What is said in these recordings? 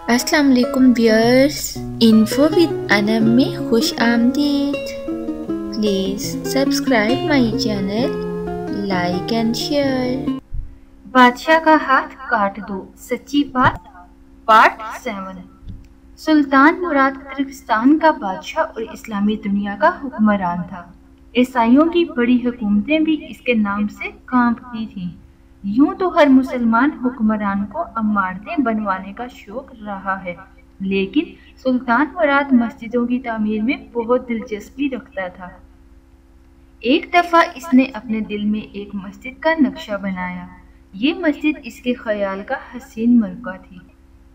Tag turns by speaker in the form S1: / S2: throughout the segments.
S1: अस्सलाम वालेकुम viewers, info with Anam में खुश आमदीद। Please subscribe my channel, like and share.
S2: बादशाह का हाथ काट दो, सच्ची बात पार्ट 7। सुल्तान मुराद तुर्किस्तान का बादशाह और इस्लामी दुनिया का हुक्मरान था। ईसाइयों की बड़ी हुकूमतें भी इसके नाम से कांपती थीं। यूं तो हर मुसलमान हुक्मरान को इमारतें बनवाने का शौक रहा है, लेकिन सुल्तान मुराद मस्जिदों की तामीर में बहुत दिलचस्पी रखता था। एक दफा इसने अपने दिल में एक मस्जिद का नक्शा बनाया। ये मस्जिद इसके ख्याल का हसीन मौका थी।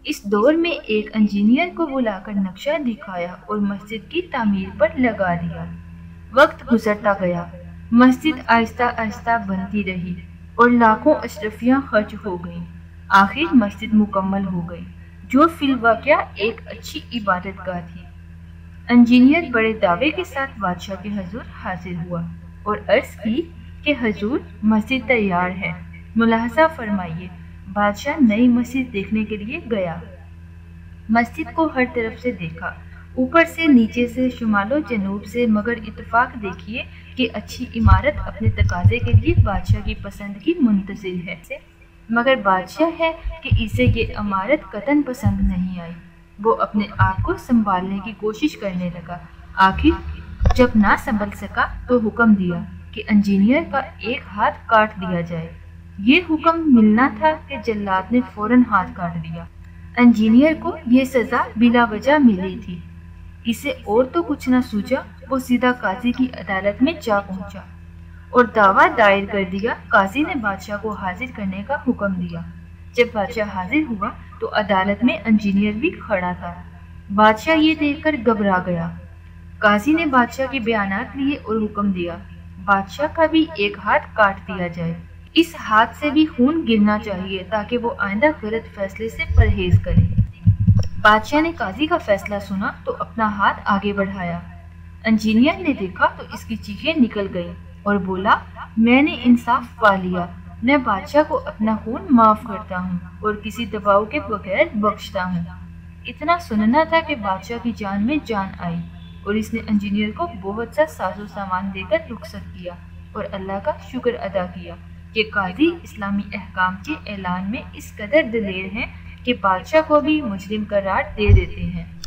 S2: इस दौर में एक इंजीनियर को बुलाकर नक्शा दिखाया और मस्जिद की तामीर पर लगा दिया। वक्त गुजरता गया, मस्जिद आहिस्ता आहिस्ता बनती रही और लाखों अशरफियाँ खर्च हो गईं। आखिर मस्जिद मुकम्मल हो गई, जो फिलवाक़या एक अच्छी इबादतगाह थी। इंजीनियर बड़े दावे के साथ बादशाह के हुजूर हाजिर हुआ और अर्ज की कि हुजूर, मस्जिद तैयार है, मुलाहजा फरमाइए। बादशाह नई मस्जिद देखने के लिए गया। मस्जिद को हर तरफ से देखा, ऊपर से, नीचे से, शुमालो जनूब से, मगर इत्तेफाक देखिए कि अच्छी इमारत अपने तकाजे के लिए बादशाह की पसंद की मुंतज़िर है, मगर बादशाह है कि इसे ये इमारत कतन पसंद नहीं आई। वो अपने आप को संभालने की कोशिश करने लगा। आखिर जब ना संभल सका तो हुक्म दिया कि इंजीनियर का एक हाथ काट दिया जाए। ये हुक्म मिलना था कि जल्लाद ने फौरन हाथ काट दिया। इंजीनियर को ये सज़ा बिला वजह मिली थी। इसे और तो कुछ न सूझा, वो सीधा काजी की अदालत में जा पहुंचा और दावा दायर कर दिया। काजी ने बादशाह को हाजिर करने का हुक्म दिया। जब बादशाह हाजिर हुआ तो अदालत में इंजीनियर भी खड़ा था। बादशाह ये देखकर घबरा गया। काजी ने बादशाह के बयानात लिए और हुक्म दिया, बादशाह का भी एक हाथ काट दिया जाए। इस हाथ से भी खून गिरना चाहिए ताकि वो आइंदा गलत फैसले से परहेज करे। बादशाह ने काजी का फैसला सुना तो अपना हाथ आगे बढ़ाया। इंजीनियर ने देखा तो इसकी चीखें निकल गईं और बोला, मैंने इंसाफ पा लिया। मैं बादशाह को अपना खून माफ करता हूँ और किसी दबाव के बगैर बख्शता हूँ। इतना सुनना था कि बादशाह की जान में जान आई और इसने इंजीनियर को बहुत सा साजो सामान देकर रुखसत किया और अल्लाह का शुक्र अदा किया कि काजी इस्लामी अहकाम के ऐलान में इस कदर दिलेर हैं कि बादशाह को भी मुजरिम करार दे देते हैं।